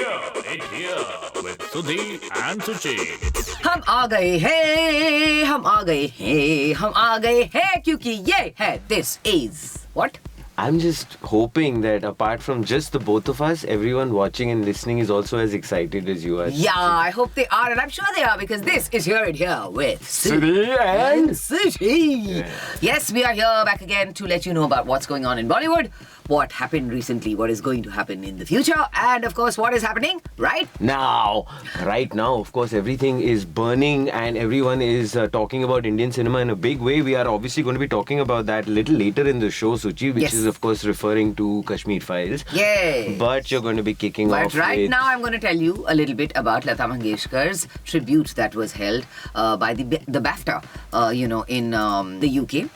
here with Sudhi and Suchi. हम आ गए हैं, हम आ गए हैं, हम आ गए हैं क्योंकि ये है This is what? I'm just hoping that apart from just the both of us, everyone watching and listening is also as excited as you are. Yeah, I hope they are, and I'm sure they are because this is Here and Here with Sudhi and Suchi. Yes, we are here back again to let you know about what's going on in Bollywood, what happened recently, what is going to happen in the future, and of course, what is happening right now. Right now, of course, everything is burning and everyone is talking about Indian cinema in a big way. We are obviously going to be talking about that a little later in the show, Suchi, which is of course referring to Kashmir Files. Yay! But you're going to be kicking off right now, I'm going to tell you a little bit about Lata Mangeshkar's tribute that was held by the BAFTA, in the UK.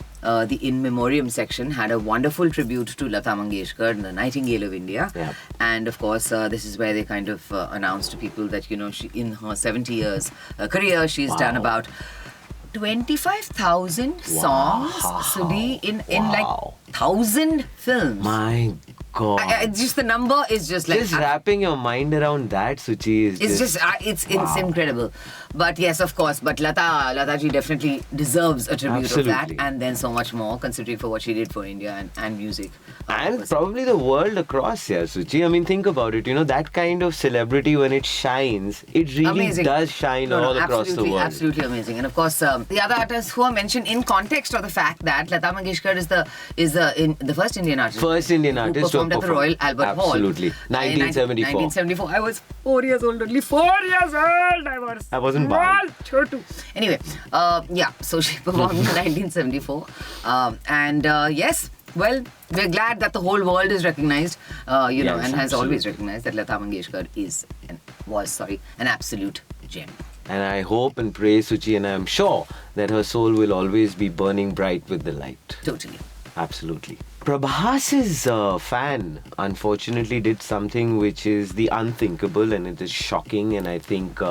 The In Memoriam section had a wonderful tribute to Lata Mangeshkar, the Nightingale of India. Yeah. And of course, this is where they kind of announced to people that, she, in her 70 years career, she's done about 25,000 songs, Sudhi, in like 1,000 films. My God. Just the number is just like... Just wrapping your mind around that, Suchi, is it's incredible. But yes, of course. But Lata ji definitely deserves a tribute of that, and then so much more, considering for what she did for India and music. And probably the world across here, Suchi. I mean, think about it. That kind of celebrity, when it shines, it really does shine all across the world. Absolutely amazing. And of course, the other artists who are mentioned in context of the fact that Lata Mangeshkar is the first Indian artist. First Indian artist who performed at the Royal Albert Hall. Absolutely. 1974. 1974. I was 4 years old. Only 4 years old. I wasn't born. Anyway, so she performed in 1974. Yes, well, we're glad that the whole world is recognized, and has always recognized that Lata Mangeshkar was an absolute gem. And I hope and pray, Suchi, and I'm sure that her soul will always be burning bright with the light. Totally. Absolutely. Prabhas's fan, unfortunately, did something which is the unthinkable, and it is shocking, and I think...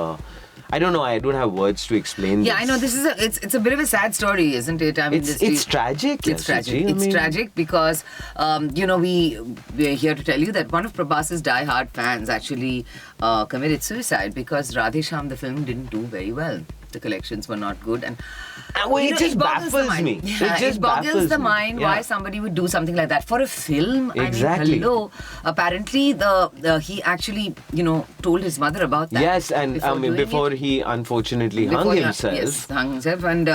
I don't know. I don't have words to explain. Yeah, I know. This is it's a bit of a sad story, isn't it? I mean, it's tragic. It's tragic. It's tragic because we're here to tell you that one of Prabhas's die-hard fans actually committed suicide because Radhe Shyam, the film, didn't do very well. The collections were not good, and it just baffles me. It boggles the mind why somebody would do something like that for a film. Exactly. I mean, hello. Apparently, he actually told his mother about that. Yes, and before he unfortunately hung himself. Yes, hung himself. And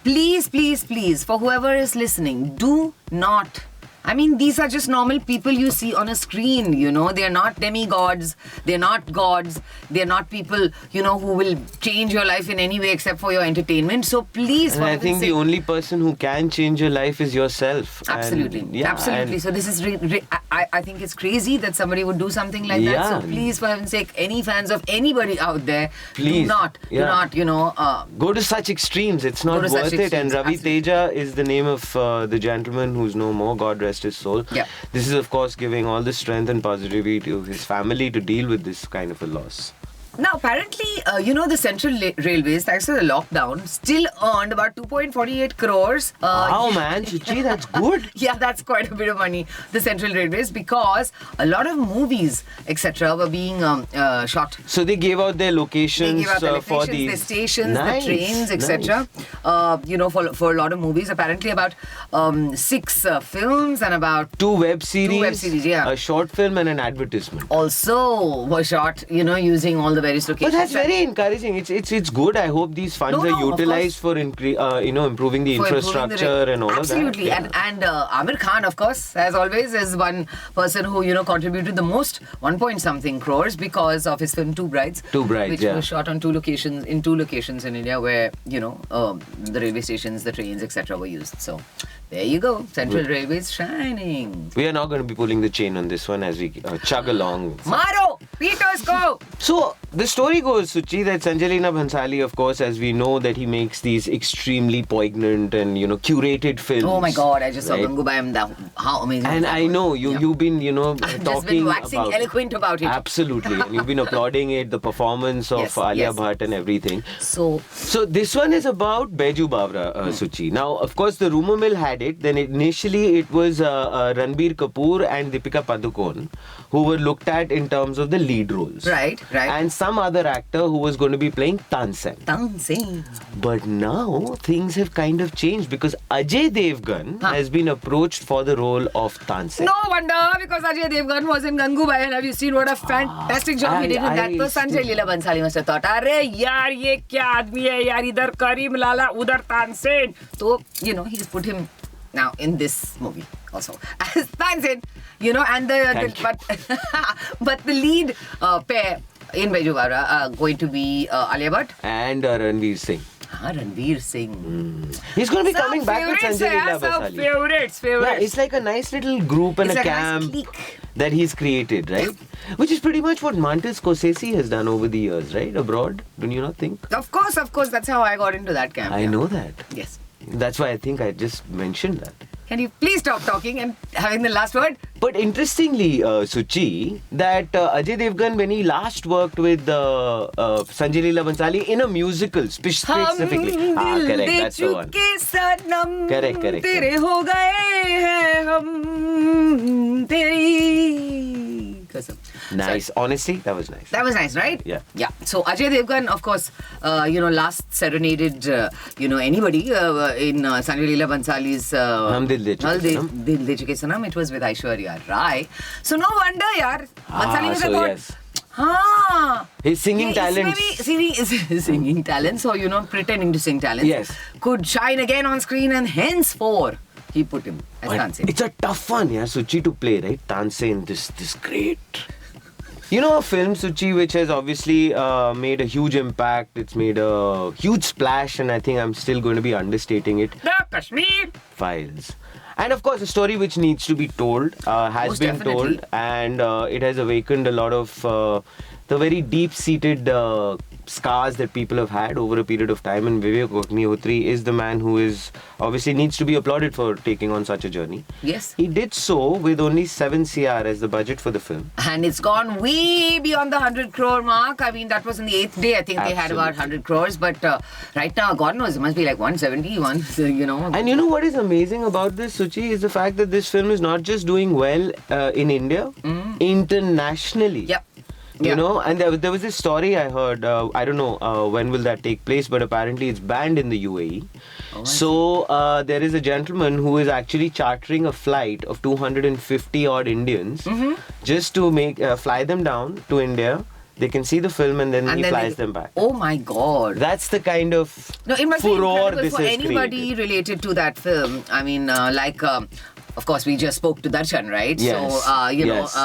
please, for whoever is listening, do not. I mean, these are just normal people you see on a screen, They're not demigods. They're not gods. They're not people, who will change your life in any way except for your entertainment. So please, and I think the only person who can change your life is yourself. Absolutely. Absolutely. So this is I think it's crazy that somebody would do something like that. So please, for heaven's sake, any fans of anybody out there, please, do not, go to such extremes. It's not worth it. And Ravi Teja is the name of the gentleman who's no more. God rest his soul. Yeah. This is, of course, giving all the strength and positivity to his family to deal with this kind of a loss. Now, apparently, the Central Railways, thanks to the lockdown, still earned about 2.48 crores. Wow, man. Suchi, that's good. Yeah, that's quite a bit of money, the Central Railways, because a lot of movies, etc., were being shot. So they gave out their locations for these... the stations, the trains, etc. For a lot of movies. Apparently, about 6 films and about... 2 web series. 2 web series, yeah. A short film and an advertisement. Also were shot, using all the various locations. But that's very encouraging. It's good. I hope these funds are utilized for improving the infrastructure and all of that. Absolutely. Yeah. And Amir Khan, of course, as always, is one person who contributed the most, 1 crores because of his film Two Brides. Which was shot on 2 locations in India where the railway stations, the trains, etc. were used. So there you go. Central Railways shining. We are not going to be pulling the chain on this one as we chug along. Maro! Peters, go! So the story goes, Suchi, that Sanjay Leela Bhansali, of course, as we know, that he makes these extremely poignant and curated films. Oh my God! I just saw Gangubai. How amazing! And I know you've been I've just been waxing eloquent about it. Absolutely, and you've been applauding it, the performance of Alia Bhatt and everything. So this one is about Baiju Bawra, Suchi. Now, of course, the rumor mill had it. Then initially it was Ranbir Kapoor and Deepika Padukone who were looked at in terms of the lead roles. Right. And some other actor who was going to be playing Tansen. But now things have kind of changed because Ajay Devgan has been approached for the role of Tansen. No wonder, because Ajay Devgan was in Gangubai, and have you seen what a fantastic job he did in that? So Sanjay Leela Bhansali must have thought, "Arey yaar, ye kya aadmi hai yaar? Idhar Karim Lala, udhar Tansen." So he's put him now in this movie also as Tansen. And but the lead pair in Baijuvara are going to be Alia Bhatt and Ranveer Singh. Ranveer Singh. He's going to be coming back with Sanjay Leela Bhansali. Favorites. Yeah, it's like a nice little group and a camp that he's created, right? Which is pretty much what Martin Scorsese has done over the years, right? Abroad, don't you not think? Of course. That's how I got into that camp. I know that. Yes. That's why I think I just mentioned that. Can you please stop talking and having the last word? But interestingly, Suchi, that Ajay Devgan, when he last worked with Sanjay Leela Bhansali in a musical, specifically. Correct, that's the one. Correct. Tere ho gaye hai hum teri kasam. Nice. Sorry. Honestly, that was nice. That was nice, right? Yeah. So Ajay Devgan, of course, last serenaded, anybody in Sanjay Leela Bhansali's Hum Dil De Chuke Sanam. It was with Aishwarya Rai. So no wonder, yaar. Bhansali was his singing talent. Singing talents, or pretending to sing talents. Yes. Could shine again on screen, and henceforth he put him as Tansen. It's a tough one, Suchi, to play, right? Tansen, this great. A film, Suchi, which has obviously made a huge impact. It's made a huge splash, and I think I'm still going to be understating it. The Kashmir Files. And of course, a story which needs to be told, has Most been definitely. told, and it has awakened a lot of the very deep-seated scars that people have had over a period of time. And Vivek Agnihotri is the man who is obviously needs to be applauded for taking on such a journey. Yes. He did so with only 7 CR as the budget for the film. And it's gone way beyond the 100 crore mark. I mean, that was in the 8th day. I think they had about 100 crores. But right now, God knows, it must be like 170, And you know what is amazing about this, Suchi, is the fact that this film is not just doing well in India, internationally. Yep. And there was this story I heard, I don't know when will that take place, but apparently it's banned in the UAE. So there is a gentleman who is actually chartering a flight of 250 odd Indians just to fly them down to India. They can see the film and then he flies them back. Oh my God. That's the kind of it must be furor incredible this for has anybody created. related to that film. I mean, of course, we just spoke to Darshan, right? Yes. So, Yes.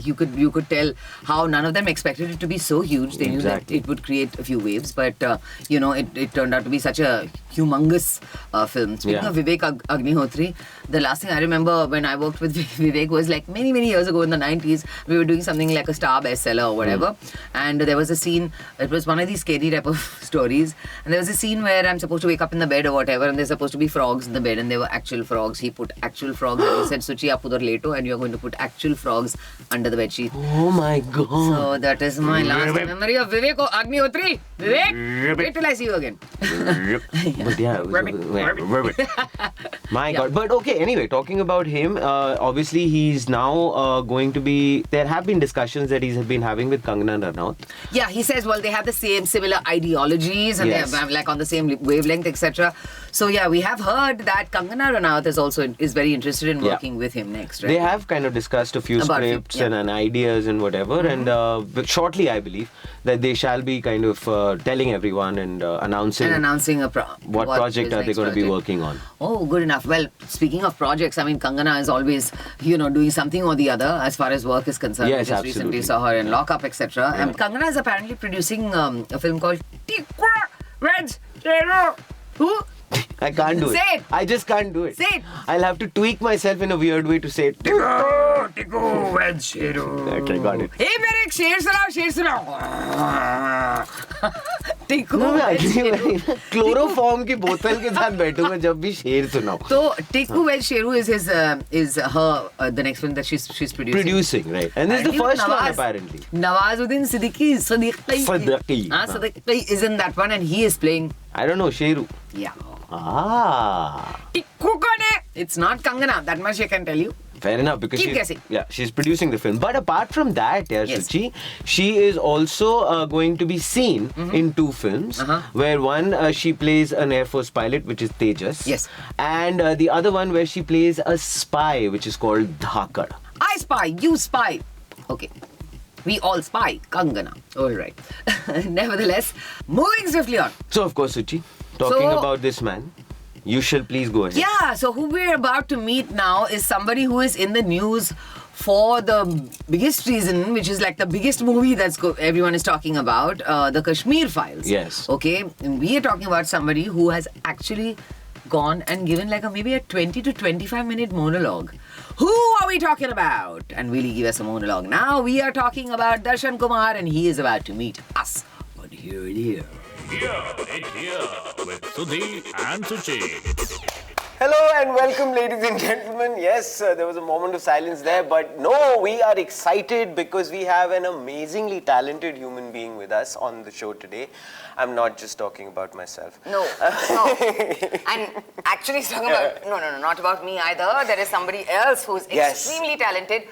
you could tell how none of them expected it to be so huge. They knew that it would create a few waves, but it turned out to be such a humongous film. Speaking of Vivek Agnihotri, the last thing I remember when I worked with Vivek was like many years ago in the 90s. We were doing something like a star bestseller or whatever, and there was a scene. It was one of these scary type of stories, and there was a scene where I'm supposed to wake up in the bed or whatever, and there's supposed to be frogs in the bed, and they were actual frogs. He put actual frogs, and he said, "Suchi, aap udhar leto, and you're going to put actual frogs under the bedsheet." Oh my God. So that is my last memory of Vivek Agnihotri. Vivek, wait till I see you again. But my God. But okay, anyway, talking about him, obviously he's now going to be, there have been discussions that he's been having with Kangana Ranaut. Yeah, he says, well, they have the similar ideologies, and they have like on the same wavelength, etc. So yeah, we have heard that Kangana Ranaut is very interested in working with him next, right? They have kind of discussed a few scripts and ideas and whatever, and but shortly I believe that they shall be kind of telling everyone and announcing what project are they going to be working on. Oh, good enough. Well, speaking of projects, I mean, Kangana is always, doing something or the other as far as work is concerned. Yes, we just recently saw her in Lockup, etc. Yeah. And Kangana is apparently producing a film called Tikwa Veg Hero. Who? I can't do it. Say it. I just can't do it. Say it. I'll have to tweak myself in a weird way to say it. Tikku Veg Hero. Okay, got it. Hey, मेरे एक शेर सुनाओ. Tikku Veg Hero. Chloroform की बोतल के साथ बैठूंगा जब भी शेर सुनाओ. So Tikku Veg Hero is the next film that she's producing. Right. And this is the first one apparently. Nawazuddin Siddiqui is in that one, and he is playing. I don't know, Sheru. Yeah. Ah. Tikku kone. It's not Kangana. That much I can tell you. Fair enough, because Keep guessing. she's producing the film. But apart from that, Yes. Suchi, she is also going to be seen in 2 films, where one she plays an Air Force pilot, which is Tejas. Yes. And the other one where she plays a spy, which is called Dhakad. I spy, you spy. Okay. We all spy. Kangana. All right. Nevertheless, moving swiftly on. So, of course, Suchi, talking about this man, you shall please go ahead. Yeah, so who we're about to meet now is somebody who is in the news for the biggest reason, which is like the biggest movie that's everyone is talking about, the Kashmir Files. Yes. Okay, and we are talking about somebody who has actually gone and given like maybe a 20 to 25 minute monologue. Who are we talking about? And will he give us a monologue? Now we are talking about Darshan Kumar, and he is about to meet us. But here it is. Here with Sudhi and Suchi. Hello and welcome, ladies and gentlemen. Yes, there was a moment of silence there, but no, we are excited because we have an amazingly talented human being with us on the show today. I'm not just talking about myself. No. And actually, he's talking about, no, not about me either. There is somebody else who's extremely talented.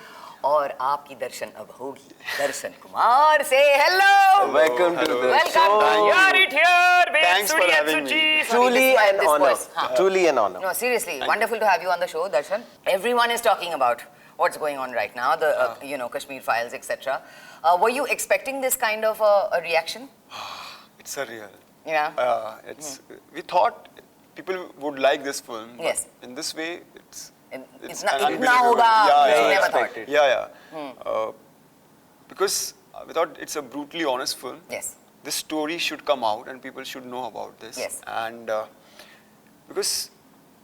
और आपकी दर्शन अब होगी. Darshan Kumar, say hello. Welcome to the show. Welcome. Here with Thanks Sudhi for and having me. Suchi. Truly an honor. Truly an honor. No, seriously, wonderful to have you on the show, Darshan. Everyone is talking about what's going on right now, the Kashmir Files, etc. Were you expecting this kind of a reaction? It's surreal. Yeah. We thought people would like this film. But Yes. in this way, It's not unbelievable. never thought. Because we thought it's a brutally honest film. Yes. This story should come out and people should know about this. Yes. And because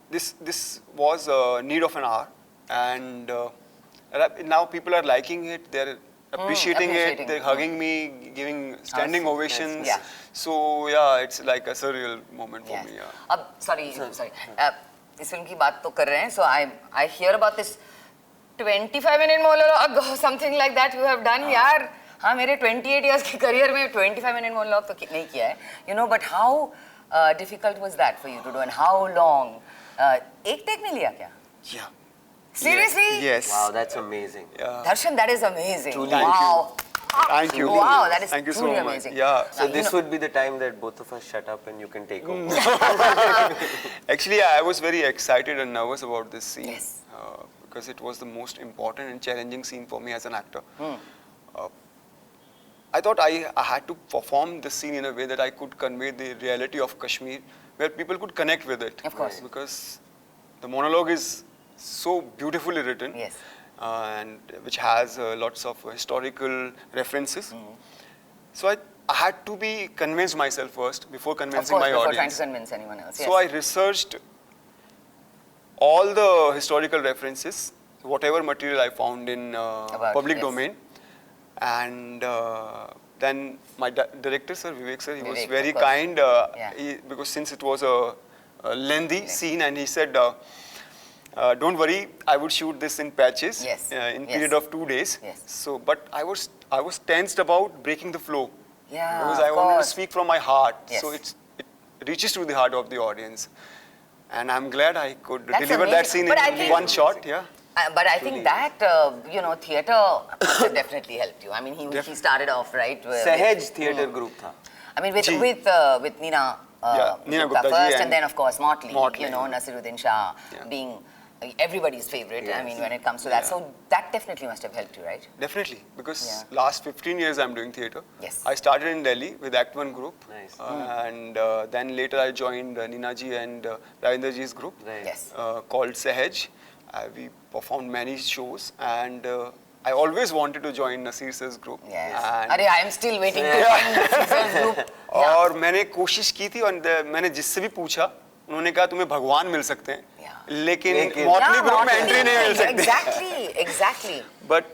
this was a need of an hour, and now people are liking it. They're appreciating it. They're hugging me, giving standing ovations. Yeah. So yeah, it's like a surreal moment for me. Yeah. Sorry. इस film की बात तो कर रहे हैं. So I hear about this 25-minute monologue or something like that you have done. यार, हाँ, मेरे 28 years के career में 25-minute monologue तो नहीं किया है. But how difficult was that for you to do, and how long? एक take में लिया क्या? Yeah. Seriously? Yes. Wow, that's amazing. Yeah. Darshan, that is amazing. Truly. Wow. Thank you. Wow, that is Thank you so truly much. amazing. Yeah. So this would be the time that both of us shut up and you can take over. Actually, I was very excited and nervous about this scene. Yes. Because it was the most important and challenging scene for me as an actor. I thought I had to perform this scene in a way that I could convey the reality of Kashmir, where people could connect with it. Of course. Because the monologue is so beautifully written. Yes. And which has lots of historical references. So I had to be convinced myself first before convincing my before audience. trying to convince anyone else. Yes. So I researched all the historical references, whatever material I found in public domain. And then my director, sir, Vivek sir, he was very kind because since it was a lengthy scene, and he said, don't worry, I would shoot this in patches in period of 2 days. Yes. So, but I was tensed about breaking the flow. Yeah, Because I wanted to speak from my heart. Yes. So it reaches to the heart of the audience. And I'm glad I could That's deliver that amazing. scene But I in think- one shot. Yeah. But I think that, theatre definitely helped you. I mean, he started off, right? Sahaj theatre group tha. I mean, with Nina Nina Gupta Gupta ji first, and and then, of course, Motley, Motley. Nasiruddin Shah Yeah. being everybody's favorite, I Yes. mean, when it comes to that. Yeah. So that definitely must have helped you, right? Definitely, because Yeah. last 15 years I'm doing theatre. Yes. I started in Delhi with Act 1 group. Nice. And then later I joined Nina ji and Ravindra ji's group Right. Yes. called Sahaj. We performed many shows, and I always wanted to join Nasir sir's group. Yes. And I am still waiting to join Nasir's group. Yeah. और मैंने कोशिश की थी, और मैंने जिससे भी पूछा, उन्होंने कहा तुम्हें भगवान मिल सकते हैं, लेकिन मोटली ग्रुप में एंट्री नहीं मिल सकती. Exactly. But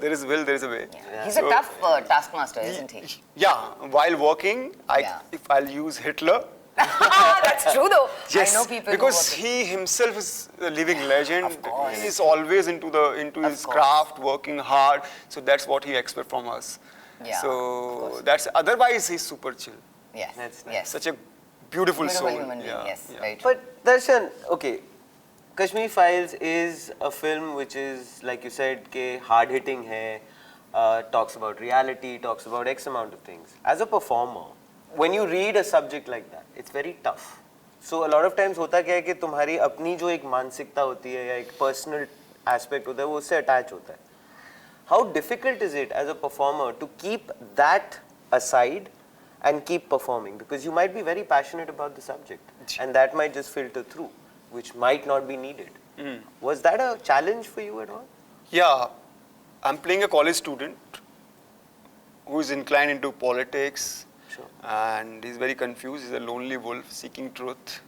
there is will, there is a way. Yeah. He's a tough taskmaster, isn't he? Yeah, while working, Yeah. if I'll use Hitler. That's true, though. Yes, I know people because who he himself is a living legend. Of course. He is always into his course. craft, working hard. So that's what he expects from us. Yeah, of So course. that's, otherwise he's super chill. Yes. That's nice. Yes. Such a beautiful soul. human being, yes. yeah. Very true. But Darshan, okay, Kashmir Files is a film which is, like you said, hard hitting hai, talks about reality, talks about X amount of things. As a performer, when you read a subject like that, it's very tough. So a lot of times होता क्या है कि तुम्हारी अपनी जो एक मानसिकता होती है या एक personal aspect होता है वो उससे attach होता है. How difficult is it as a performer to keep that aside and keep performing? Because you might be very passionate about the subject and that might just filter through, which might not be needed. Was that a challenge for you at all? Yeah, I'm playing a college student who is inclined into politics. Sure. And he's very confused. He's a lonely wolf seeking truth.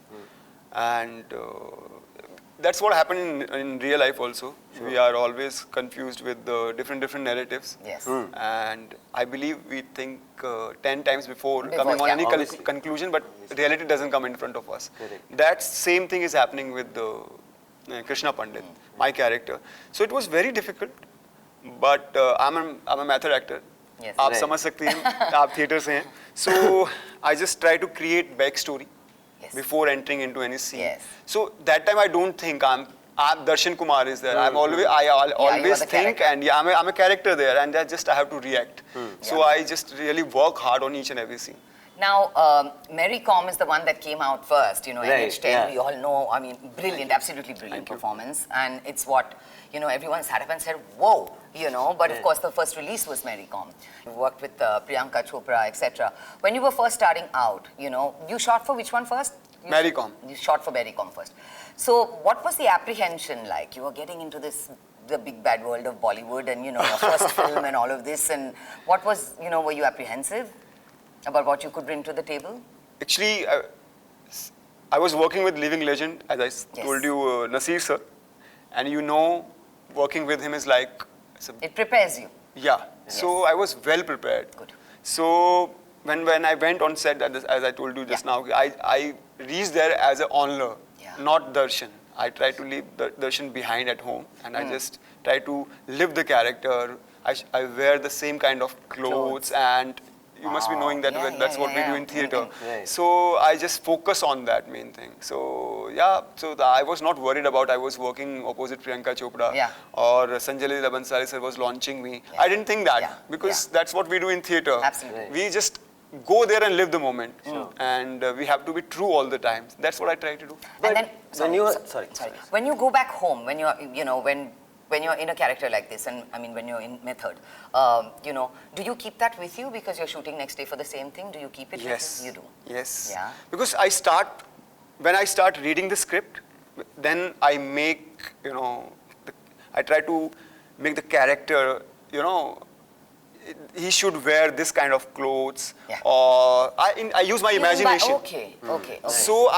And that's what happened in real life also. Sure. We are always confused with the different narratives. Yes. And I believe we think 10 times before coming on any conclusion, but reality doesn't come in front of us. Correct. That same thing is happening with the Krishna Pandit, my character. So it was very difficult, but I'm a method actor. Yes. आप समझ सकते हैं, आप theatre से हैं. So I just try to create backstory before entering into any scene. Yes. So that time I don't think I'm Darshan Kumar is there. I always think, and I'm a character there, and I have to react. So I just really work hard on each and every scene. Now, Mary Com is the one that came out first, you know, Right, NH10, yeah. we all know, I mean, brilliant, absolutely brilliant performance. And it's what, you know, everyone sat up and said, whoa, you know, but of course the first release was Mary Com. You worked with Priyanka Chopra, etc. When you were first starting out, you know, you shot for which one first? Mary Com. You shot for Mary Com first. So what was the apprehension like? You were getting into the big bad world of Bollywood and, you know, your first film and all of this. And what was, you know, were you apprehensive about what you could bring to the table? Actually, I was working with living legend, as I told you, Nasir sir. And you know, working with him is like... It prepares you. Yeah. Yes. So I was well prepared. Good. So when I went on set, as I told you just now, I reached there as an onlooker, not Darshan. I try to leave Darshan behind at home, and I just try to live the character. I wear the same kind of clothes. And you must be knowing that that's what we do in theatre. Right. So I just focus on that main thing. So I was not worried about I was working opposite Priyanka Chopra or Sanjay Leela Bhansali sir was launching me. I didn't think that because that's what we do in theatre. Absolutely. We just go there and live the moment, and we have to be true all the time. That's what I try to do. And then, when you go back home, when you're, you know, when you're in a character like this, and I mean when you're in method, you know, do you keep that with you because you're shooting next day for the same thing? Do you keep it with you? You do? Yes. Yeah. Because when I start reading the script, then I make, you know, I try to make the character, you know, he should wear this kind of clothes, or I use my imagination. Okay. So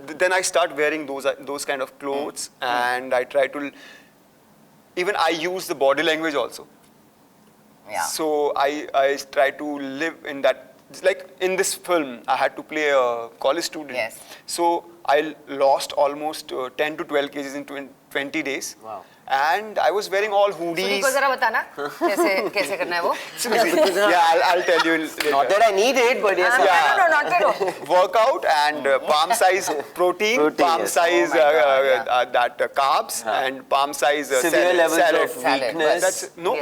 then I start wearing those kind of clothes, and I try to, even I use the body language also. Yeah. So I try to live in that, like in this film, I had to play a college student. Yes. So I lost almost 10 to 12 kgs in 20 days. Wow. And I was wearing all hoodies. को जरा बताना कैसे करना है वो? Yeah, I'll tell you later. Not that I need it, but yes. No, not that. Workout and palm size protein palm size carbs, and palm size severe levels salad. of weakness. That's no.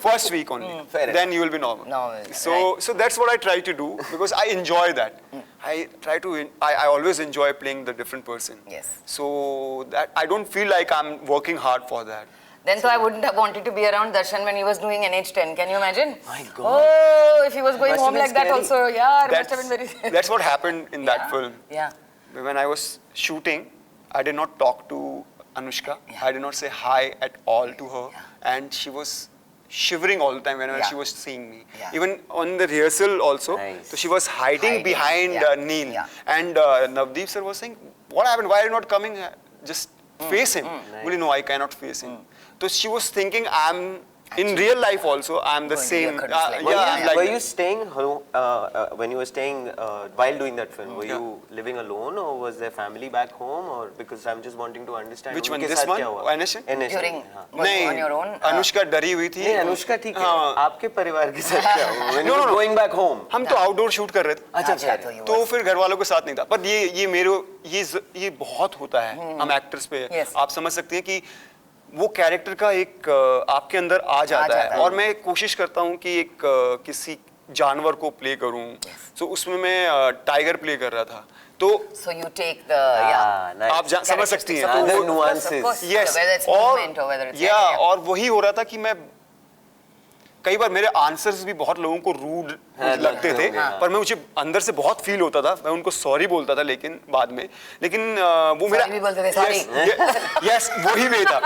First week only. Then you will be normal. So that's what I try to do because I enjoy that. I always enjoy playing the different person. Yes. So that I don't feel like I'm working hard for that. Then so I wouldn't have wanted to be around Darshan when he was doing NH10. Can you imagine? My God. Oh, if he was going home like that scary. also, it must have been very scary. That's what happened in that film. Yeah. When I was shooting, I did not talk to Anushka. I did not say hi at all to her. And she was shivering all the time whenever she was seeing me. Even on the rehearsal also, so she was hiding behind Neil. And Navdeep sir was saying, what happened? Why are you not coming? Just face him. Well, no, I cannot face him. So she was thinking I'm In real life also, I'm the Going to be a same. country. I'm like Were you staying home when you were staying while doing that film? Were you living alone, or was there family back home, or because I'm just wanting to understand which one? उनके This साथ one? क्या हुआ? NSN? During हाँ. was you on your own? Anushka डरी हुई थी. नहीं अनुष्का ठीक है. हाँ. आपके परिवार के साथ क्या हुआ? When you No, were no, no. going back home. हम तो आउटडोर शूट कर रहे थे. अच्छा तो you तो was- फिर घर वालों के साथ नहीं था. पर ये मेरे ये बहुत होता है हम एक्टर्स पे. Yes. आप समझ सकते हैं कि वो कैरेक्टर का एक आपके अंदर आ जाता है और मैं कोशिश करता हूँ कि एक किसी जानवर को प्ले करूँ. तो उसमें मैं टाइगर प्ले कर रहा था. तो So you take the yeah. आप समझ सकती हैं. Other तो वो- nuances. Yes. Whether it's और movement or whether it's और वही हो रहा था कि मैं कई बार मेरे आंसर्स भी बहुत लोगों को रूड लगते थे. पर मैं मुझे अंदर से बहुत फील होता था. मैं उनको सॉरी बोलता था लेकिन बाद में. लेकिन वो मेरा भी बोलते थे, sorry. यस वही में था.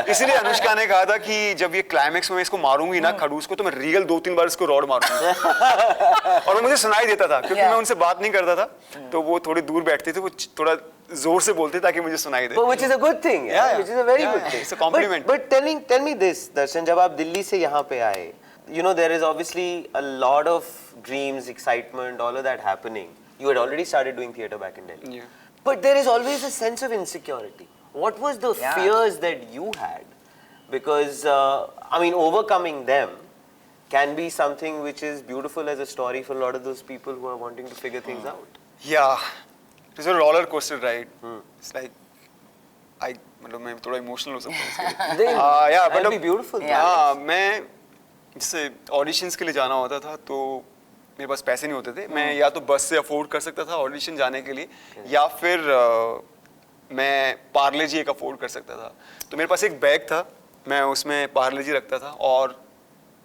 इसलिए अनुष्का ने कहा था कि जब ये क्लाइमेक्स में मैं इसको मारूंगी ना खड़ूस को तो मैं रियल 2-3 बार इसको रॉड मारूंगा. और वो मुझे सुनाई देता था क्योंकि मैं उनसे बात नहीं करता था. तो वो थोड़ी दूर बैठते थे. वो थोड़ा जोर से बोलते ताकि मुझे सुनाई दे. But which is a good thing. Yeah, Which is a very yeah, good thing. it's a compliment. But tell me this, Darshan, जब आप दिल्ली से यहाँ पे आए, you know there is obviously a lot of dreams, excitement, all of that happening. You had already started doing theatre back in Delhi. Yeah. But there is always a sense of insecurity. What was the fears that you had? Because I mean, overcoming them can be something which is beautiful as a story for a lot of those people who are wanting to figure things out. Yeah, it was a roller coaster ride. It's like मतलब मैं थोड़ा emotional हो सकता हूँ. Yeah, That'd but be beautiful. हाँ मैं जैसे auditions के लिए जाना होता था तो मेरे पास पैसे नहीं होते थे. मैं या तो बस से अफोर्ड कर सकता था ऑडिशन जाने के लिए या फिर मैं पार्ले जी एक अफोर्ड कर सकता था. तो मेरे पास एक बैग था. मैं उसमें पार्ले जी रखता था और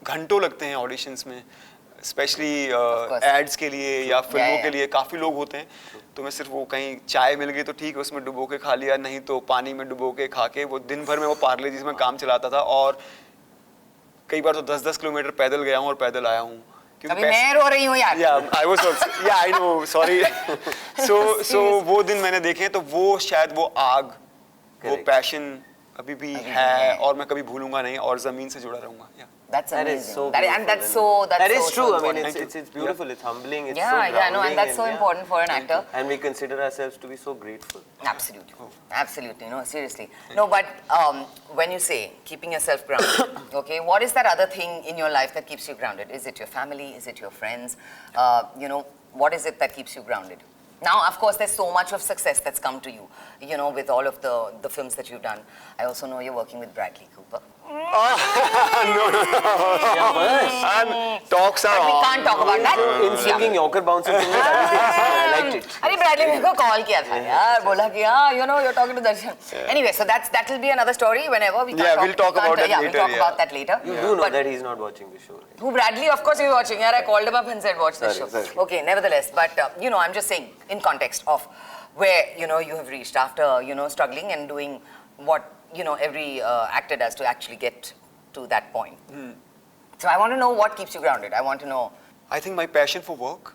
घंटों लगते हैं ऑडिशंस में स्पेशली एड्स के लिए या फिल्मों के लिए. काफ़ी लोग होते हैं. तो मैं सिर्फ वो कहीं चाय मिल गई तो ठीक है उसमें डुबो के खा लिया. नहीं तो पानी में डुबो के खा के वो दिन भर में वो पार्ले जी में काम चलाता था. और कई बार तो 10-10 किलोमीटर पैदल गया हूँ और पैदल आया हूँ. अभी मैं रो रही हूँ यार. Yeah, I was also, yeah, I know, sorry. So वो दिन मैंने देखे हैं तो वो शायद वो आग, वो पैशन अभी भी है और मैं कभी भूलूंगा नहीं और जमीन से जुड़ा रहूंगा. Yeah. That's That amazing. is so That is true. So I mean, important. it's beautiful. It's humbling. It's Yeah, so yeah, no, grounding and that's so important for an actor. And we consider ourselves to be so grateful. Absolutely, absolutely. No, seriously. No, but when you say keeping yourself grounded, okay, what is that other thing in your life that keeps you grounded? Is it your family? Is it your friends? You know, what is it that keeps you grounded? Now, of course, there's so much of success that's come to you, you know, with all of the films that you've done. I also know you're working with Bradley Cooper. Talks are But we on. can't talk about that. In singing Yorker bouncing to me, I liked it. अरे Bradley मेरे को call किया था यार, बोला कि हाँ, you know, you're talking to Darshan. Anyway, so that will be another story whenever we Yeah, we'll talk about that yeah, later, we'll talk yeah. about that later. You do know But that he's not watching the show, right? who Bradley? Of course he's watching. Yeah, I called him up and said watch the show. Sorry. Okay, nevertheless, but you know, I'm just saying in context of where you know you have reached after you know struggling and doing what you know every actor does to actually get to that point. So I want to know what keeps you grounded. I want to know. I think my passion for work.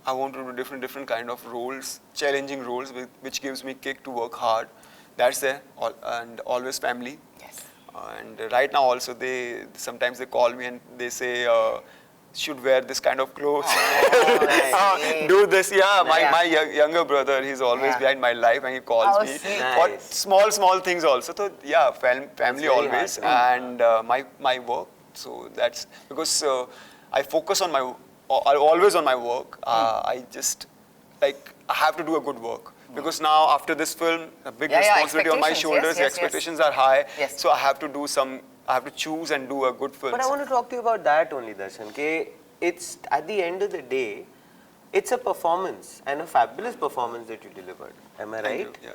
I want to do different kind of roles, challenging roles, which gives me kick to work hard. That's there, and always family. Yes. And right now also sometimes they call me and they say should wear this kind of clothes. Do this. Yeah, my younger brother, he's always behind my life and he calls me for small things also. So yeah, family always and my work. So that's because I focus on always on my work. I just like I have to do a good work. Because now after this film, a big responsibility on my shoulders. The expectations are high, so I have to do I have to choose and do a good film. But I want to talk to you about that only, Darshan. Okay, it's at the end of the day, it's a performance and a fabulous performance that you delivered. Am I right? Thank you, yeah.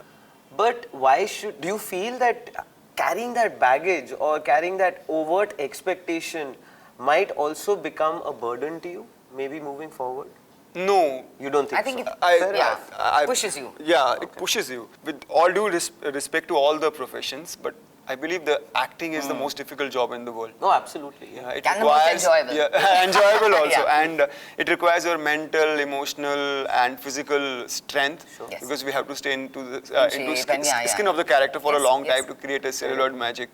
But why do you feel that carrying that baggage or carrying that overt expectation might also become a burden to you, maybe moving forward? No. You don't think I think so? it pushes you. Yeah, it pushes you. With all due respect to all the professions, but I believe the acting is the most difficult job in the world. No, absolutely. Yeah, it And the requires most enjoyable. Yeah, enjoyable also, Yeah. and it requires your mental, emotional, and physical strength Yes. because we have to stay into the shape and skin of the character for a Yes, long yes. time to create a celluloid magic.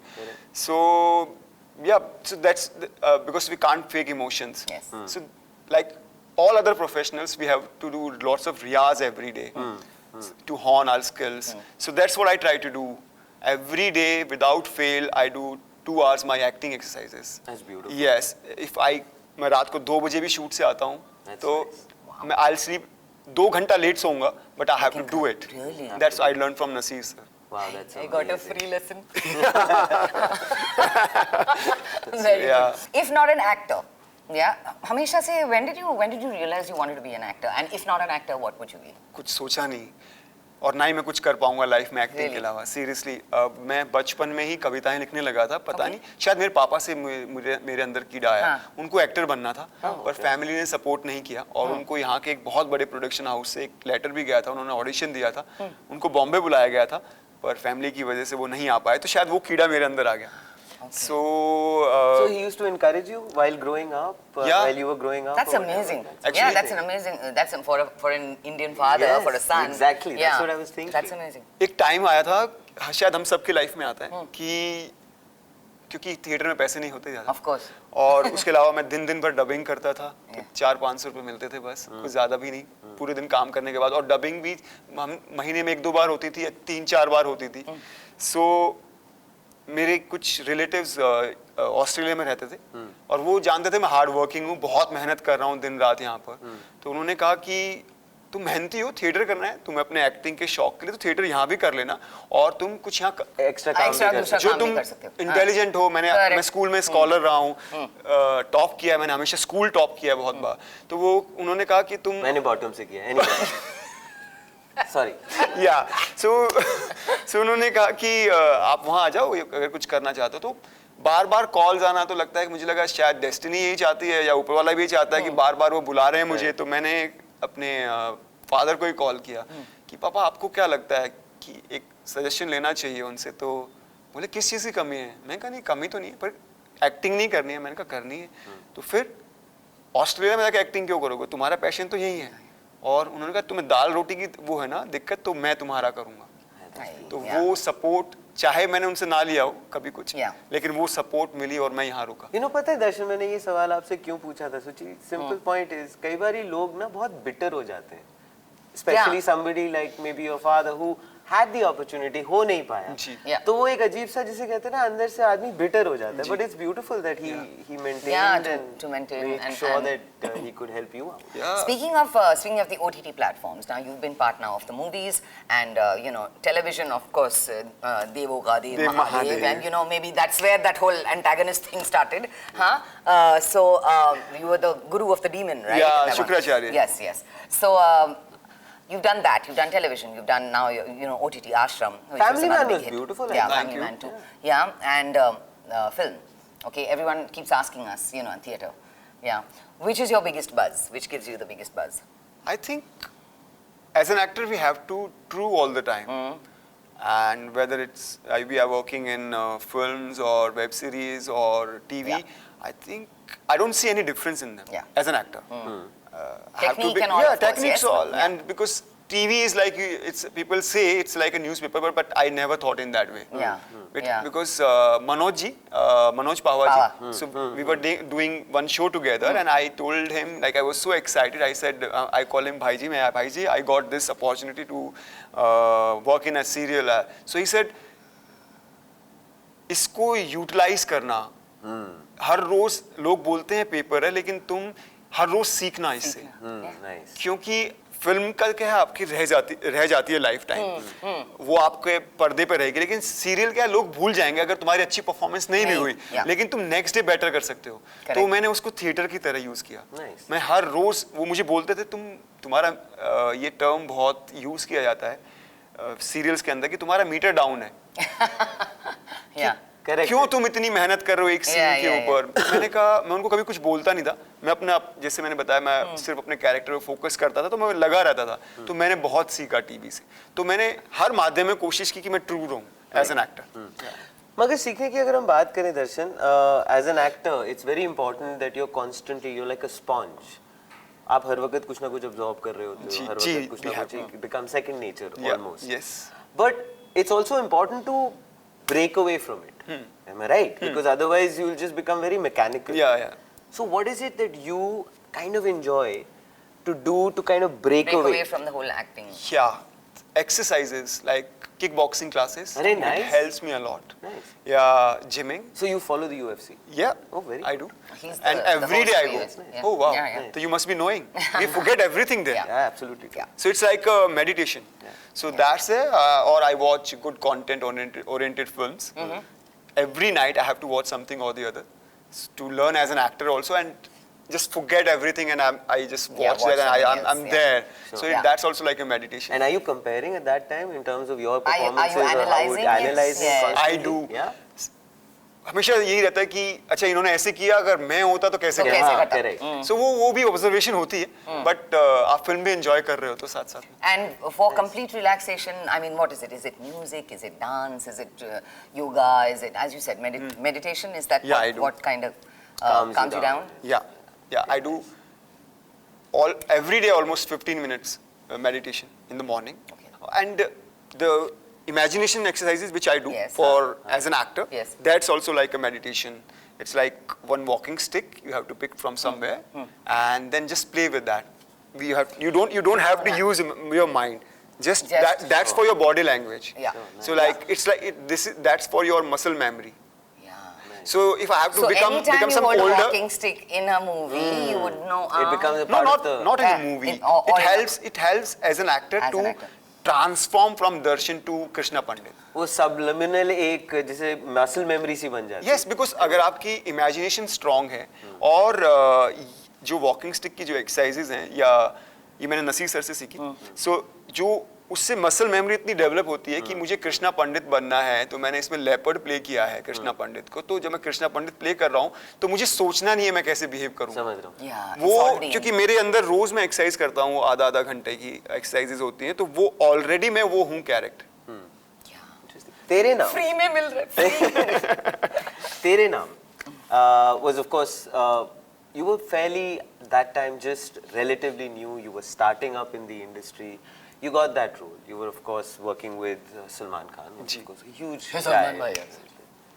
So Yeah, so that's because we can't fake emotions. Yes. So like all other professionals, we have to do lots of riyaz every day to hone our skills. So that's what I try to do. Every day, without fail, I do 2 hours my acting exercises. That's beautiful. Yes. मैं रात को 2 बजे भी shoot से आता हूँ, तो मैं I'll sleep 2 घंटा late सोऊंगा, but I have to do it. Really? That's I learned from Nasir sir. Wow, that's I got a amazing. free lesson. Yeah. If not an actor, yeah, हमेशा से when did you realize you wanted to be an actor? And if not an actor, what would you be? कुछ सोचा नहीं और ना ही मैं कुछ कर पाऊंगा लाइफ में एक्टिंग के अलावा. सीरियसली मैं बचपन में ही कविताएं लिखने लगा था. पता नहीं शायद मेरे पापा से मेरे अंदर कीड़ा आया. उनको एक्टर बनना था पर फैमिली ने सपोर्ट नहीं किया और उनको यहाँ के एक बहुत बड़े प्रोडक्शन हाउस से एक लेटर भी गया था. उन्होंने ऑडिशन दिया था. उनको बॉम्बे बुलाया गया था पर फैमिली की वजह से वो नहीं आ पाए. तो शायद वो कीड़ा मेरे अंदर आ गया. So he used to encourage you while growing up, while you were growing up. That's amazing. Actually, yeah, that's an amazing. That's for an Indian father, Yes, for a son. exactly. Yeah, That's what I was thinking. That's amazing. एक time आया था, शायद हम सबकी life में आता है कि क्योंकि थिएटर में पैसे नहीं होते ज़्यादा. Of course. और उसके अलावा मैं दिन भर डबिंग करता था. 400-500 रुपए मिलते थे बस, कुछ ज़्यादा भी नहीं. पूरे दिन काम करने के बाद और डबिंग भी महीने में 1-2 बार होती थी, 3-4 बार होती थी. So मेरे कुछ रिलेटिव्स ऑस्ट्रेलिया में रहते थे और वो जानते थे मैं हार्ड वर्किंग हूँ, बहुत मेहनत कर रहा हूँ दिन रात यहाँ पर. तो उन्होंने कहा कि तुम मेहनती हो, थिएटर करना है तुम्हें अपने एक्टिंग के शौक के लिए, तो थिएटर यहाँ भी कर लेना और तुम कुछ यहाँ एक्स्ट्रा काम भी कर सकते जो तुम इंटेलिजेंट हो. मैं स्कूल में स्कॉलर रहा हूँ, टॉप किया है मैंने, हमेशा स्कूल टॉप किया है बहुत बार. तो वो उन्होंने कहा कि तुम मैंने बॉटम से किया है. Sorry. या सो उन्होंने कहा कि आप वहाँ आ जाओ अगर कुछ करना चाहते हो. तो बार बार कॉल्स आना तो लगता है कि मुझे लगा शायद डेस्टिनी यही चाहती है या ऊपर वाला भी चाहता है कि बार बार वो बुला रहे हैं मुझे. तो मैंने अपने फादर को ही कॉल किया कि पापा आपको क्या लगता है कि एक सजेशन लेना चाहिए उनसे. तो बोले किस चीज़ की कमी है. मैंने कहा नहीं कमी तो नहीं है पर एक्टिंग नहीं करनी है. मैंने कहा करनी है. तो फिर ऑस्ट्रेलिया में जाकर एक्टिंग क्यों करोगे, तुम्हारा पैशन तो यही है. और उन्होंने कहा तुम्हें दाल रोटी की वो है ना दिक्कत, तो मैं तुम्हारा करूँगा. तो वो सपोर्ट चाहे मैंने उनसे ना लिया हो कभी कुछ, लेकिन वो सपोर्ट मिली और मैं यहाँ रुका. पता है दर्शन, मैंने ये सवाल आपसे क्यों पूछा था सुचि. सिंपल पॉइंट इज कई बार लोग ना बहुत बिटर हो जाते हैं, specially somebody like may be your father who had the opportunity, हो नहीं पाया. तो वो एक अजीब सा जिसे कहते हैं ना अंदर से आदमी bitter हो जाता है. But it's beautiful that he maintained to maintain make and sure that he could help you out. Speaking of the OTT platforms, now you've been part now of the movies and television, of course, Devo Gadev Mahadev, and maybe that's where that whole antagonist thing started, huh? So you were the guru of the demon, right? Yeah, Shukracharya. Yes. So you've done that. You've done television. You've done now, OTT Ashram. Family Man was beautiful. Yeah, Family Man too. Yeah, and film. Okay, everyone keeps asking us, theatre. Yeah, which is your biggest buzz? Which gives you the biggest buzz? I think, as an actor, we have to true all the time. And whether it's we are working in films or web series or TV, I think I don't see any difference in them as an actor. Technique and all, techniques all, and because TV is like people say it's like a newspaper, but I never thought in that way. Because Manoj Pahwa, so we were doing one show together, and I told him, like, I was so excited. I said, I call him Bhaiji, I got this opportunity to work in a serial. So he said, इसको utilise करना. हर रोज लोग बोलते हैं paper है, लेकिन तुम हर रोज सीखना इससे. क्योंकि फिल्म का क्या है, आपकी रह जाती है लाइफ टाइम, वो आपके पर्दे पे रहेगी. लेकिन सीरियल क्या है, लोग भूल जाएंगे अगर तुम्हारी अच्छी परफॉर्मेंस नहीं भी हुई, लेकिन तुम नेक्स्ट डे बेटर कर सकते हो. तो मैंने उसको थिएटर की तरह यूज किया. मैं हर रोज, वो मुझे बोलते थे, तुम्हारा ये टर्म बहुत यूज किया जाता है सीरियल्स के अंदर कि तुम्हारा मीटर डाउन है. क्यों तुम इतनी मेहनत कर रहे हो एक सीन के ऊपर. मैंने कहा, मैं उनको कभी कुछ बोलता नहीं था. मैं अपना, जैसे मैंने बताया, मैं सिर्फ अपने कैरेक्टर पे फोकस करता था, तो मैं लगा रहता था. तो मैंने बहुत सीखा टीवी से. तो मैंने हर माध्यम में कोशिश की कि मैं ट्रू रहूं एज एन एक्टर. मगर सीखने की अगर हम बात करें Darshan, as an actor it's very important that you are constantly, you like a sponge. आप हर वक्त कुछ ना कुछ ऑब्जॉर्व कर रहे होते हो, हर वक्त कुछ ना कुछ, it become second nature almost. But it's also important to break away from it. Am I right? Because otherwise you'll just become very mechanical. Yeah. So what is it that you kind of enjoy to do to kind of break away from the whole acting. Yeah. Exercises like kickboxing classes. Very nice. It helps me a lot. Nice. Yeah, gymming. So you follow the UFC? Yeah. Oh, very I good. do. He's And the every day host I of go. the UFC. Yeah. Oh wow. Yeah. So you must be knowing. We forget everything there. Yeah, absolutely. Yeah. So it's like a meditation. So that's it. Or I watch good content oriented films. Every night I have to watch something or the other to learn as an actor also, and just forget everything, and I just watch that, and I'm there. Sure. So that's also like a meditation. And are you comparing at that time in terms of your Are you performances? or how analyzing? analyzing Yes. constantly? I do. Yeah. हमेशा यही रहता है कि अच्छा इन्होंने ऐसे किया, अगर मैं होता तो कैसे करता। हाँ, correct. So वो भी observation होती है, but आप फिल्म भी enjoy कर रहे हो तो साथ-साथ में। And for complete relaxation, I mean, what is it? Is it music? Is it dance? Is it yoga? Is it, as you said, meditation? Is that what kind of calms you down? Yeah, I do every day almost 15 minutes meditation in the morning, and the imagination exercises which I do for as an actor, that's also like a meditation. It's like one walking stick you have to pick from somewhere, and then just play with that. You don't have to use your mind. Just that's for your body language. Yeah. So like it's like that's for your muscle memory. So if I have to become some older, a walking stick in a movie, you would know. It becomes a part of the... not in a movie. It helps as an actor to transform from Darshan to Krishna Pandit. वो subliminal एक जैसे muscle memory सी बन जाती है. Yes, because अगर आपकी imagination strong है और जो walking stick की जो exercises हैं या ये मैंने नसीर सर से सीखी, so जो उससे मसल मेमोरी इतनी डेवलप होती है कि मुझे कृष्णा पंडित बनना है, तो मैंने इसमें लेपर्ड प्ले किया है कृष्णा पंडित को, तो जब मैं कृष्णा पंडित प्ले कर रहा हूँ तो मुझे सोचना नहीं है मैं कैसे बिहेव करूँ। समझ रहा हूँ। वो क्योंकि मेरे अंदर रोज मैं एक्सरसाइज करता हूँ, आधा घंटे की एक्सरसाइजेज होती हैं, तो वो ऑलरेडी मैं वो हूँ कैरेक्टर। तेरे नाम फ्री में मिल रहे तेरे नाम was of course you were fairly that time just relatively new, you were starting up in the industry. You got that role. You were, of course, working with Salman Khan, which of course a huge guy.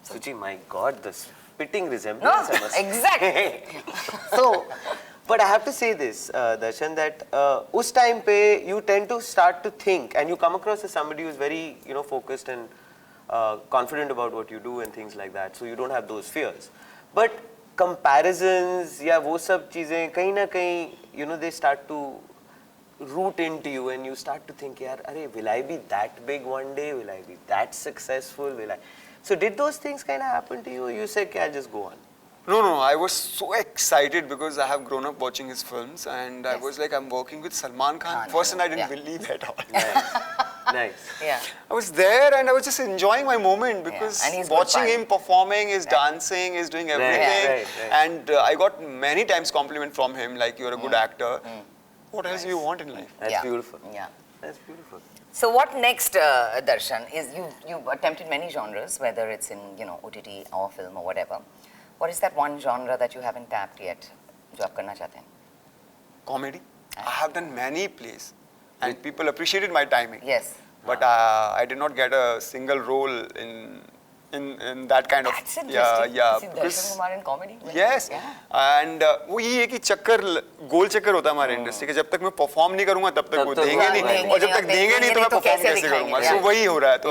Suchi, my God, the spitting resemblance. No, exactly. So, but I have to say this, Darshan, that us time pe you tend to start to think, and you come across as somebody who's very, focused and confident about what you do and things like that. So you don't have those fears. But comparisons, yeah, wo sab cheezein, kahin na kahin, they start to root into you, and you start to think, yaar, will I be that big one day? Will I be that successful? So did those things kind of happen to you? You said, I'll just go on. No, I was so excited because I have grown up watching his films, and I was like, I'm working with Salman Khan. First, and I didn't believe at all. Nice. Yeah. I was there and I was just enjoying my moment because watching him performing, his dancing, his doing everything. Right. And I got many times compliment from him, like, you're a good actor. What else do you want in life? That's beautiful. Yeah. That's beautiful. So what next, Darshan, is you've attempted many genres, whether it's in, OTT or film or whatever. What is that one genre that you haven't tapped yet, जो आप करना चाहते हैं? Comedy. I have done many plays and people appreciated my timing. Yes. But I did not get a single role in that kind of. That's interesting. Yeah. See, Darshan Kumar in comedy? Yes. Yeah. And वो ये है कि गोल चक्कर होता है हमारे industry का, जब तक मैं परफॉर्म नहीं करूंगा तब तक वो देंगे नहीं, और जब तक देंगे नहीं तो मैं परफॉर्म कैसे करूंगा? So वही हो रहा है, तो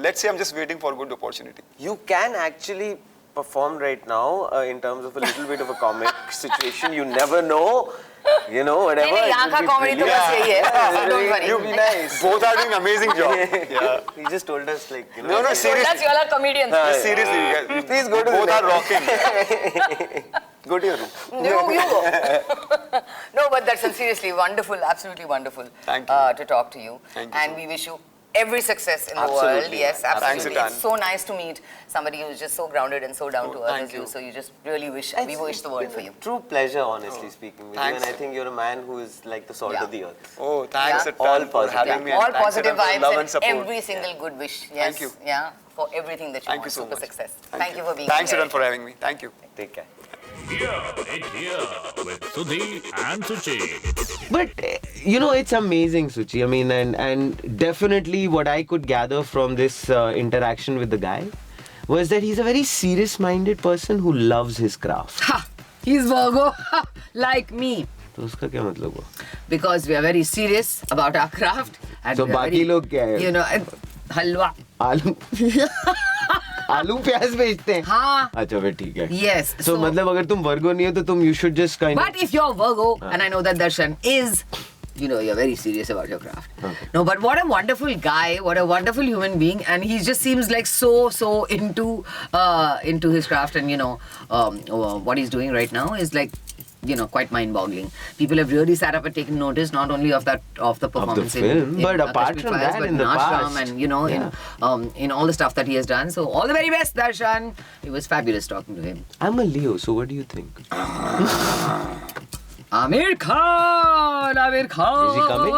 let's say I'm just waiting for a good opportunity. You can actually perform right now in terms of a little bit of a comic situation. You never know. Whatever. नहीं, यहाँ का comedy तो बस यही है. So don't worry. You'll be nice. Both are doing amazing job. Yeah. He just told us like, No, seriously. That's you all are comedians. Seriously, you guys. Please go to Both the are rocking. Go to your room. You go. No, but that's seriously wonderful, absolutely wonderful. Thank you. To talk to you. Thank you and so we wish you every success in the world. Yes, absolutely. Thanks, it's so nice to meet somebody who's just so grounded and so down to earth as you. So you just really wish, we wish the world for you. True pleasure, honestly speaking with you. And I think you're a man who is like the salt of the earth. Oh, thanks All for having me. All positive vibes and support. every single good wish. Yes. Thank you. Yeah, for everything that you want. You so Super much. success. Thank you for being Thanks, here. Aaron, for having me. Thank you. Take care. Here with Sudhi and Suchi. But it's amazing, Suchi. I mean, and definitely what I could gather from this interaction with the guy was that he's a very serious-minded person who loves his craft. Ha! He's Virgo, like me. तो उसका क्या मतलब हुआ? Because we are very serious about our craft. And So we are बाकी very, लोग क्या है? You know, halwa. आलू आलू प्याज बेचते हैं. हाँ. अच्छा फिर ठीक है. Yes. So मतलब अगर तुम वर्गो नहीं हो तो तुम you should just kind of. But if you're Virgo, and I know that Darshan is, you know, you're very serious about your craft. Okay. No, but what a wonderful guy, what a wonderful human being, and he just seems like so into his craft, and you know, what he's doing right now is like, you know, quite mind-boggling. People have really sat up and taken notice, not only of the performance film, in but Kashmir apart from Files, that, but in the Ashram, past. and you know, in all the stuff that he has done. So all the very best, Darshan. It was fabulous talking to him. I'm a Leo, so what do you think? Amir Khan! Is he coming?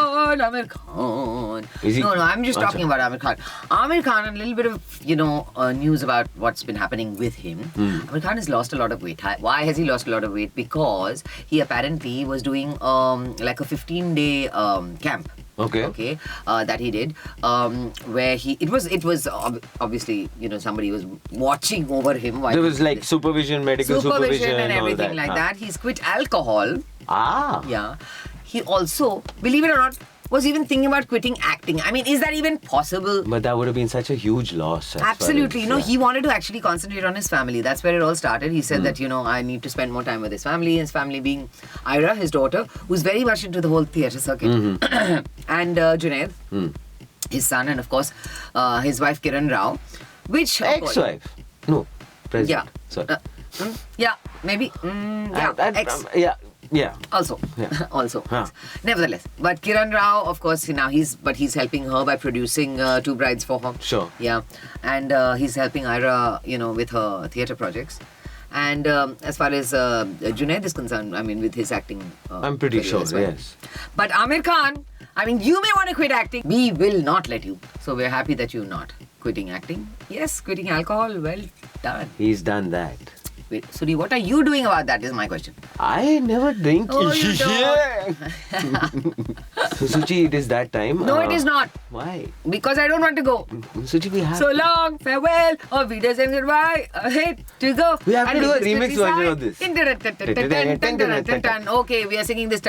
Amir Khan. Is he? No, I'm just Achha. talking about Amir Khan. Amir Khan, a little bit of, you know, news about what's been happening with him. Amir Khan has lost a lot of weight. Why has he lost a lot of weight? Because he apparently was doing like a 15-day camp. Okay. That he did, where it was obviously, you know, somebody was watching over him. There was like supervision, medical supervision and everything all like that. He's quit alcohol. Yeah. He also, believe it or not, was even thinking about quitting acting. I mean, is that even possible? But that would have been such a huge loss. Absolutely. You know, he wanted to actually concentrate on his family. That's where it all started. He said that, you know, I need to spend more time with his family being Ira, his daughter, who's very much into the whole theatre circuit. And Junaid, his son, and of course, his wife Kiran Rao, which... Ex-wife? No, present. Yeah. Sorry. Yeah, maybe. Ex. Yeah. Also. Yeah. Also. Huh. Nevertheless. But Kiran Rao, of course, now he's helping her by producing Two Brides for her. Sure. Yeah. And he's helping Ira, you know, with her theatre projects. And as far as Junaid is concerned, I mean, with his acting. I'm pretty career sure, as well. yes. But Amir Khan, I mean, you may want to quit acting. We will not let you. So we're happy that you're not quitting acting. Yes, quitting alcohol, well done. He's done that. Wait, Sudhi, what are you doing about that is my question. I never drink. Oh, you don't. So, Suchi, it is that time. No, it is not. Why? Because I don't want to go. Suchi, we have So long, farewell, or Vidas and goodbye, ahead to go. We have to And do a this remix version of this. Okay, we are singing this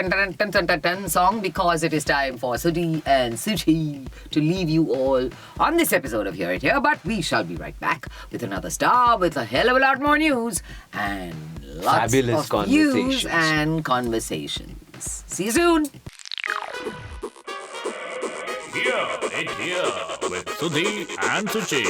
song because it is time for Sudhi and Suchi to leave you all on this episode of Hear It Here. But we shall be right back with another star, with a hell of a lot more news and lots Fabulous of views conversations. and conversations. See you soon. Hear it here with Sudhi and Suchi.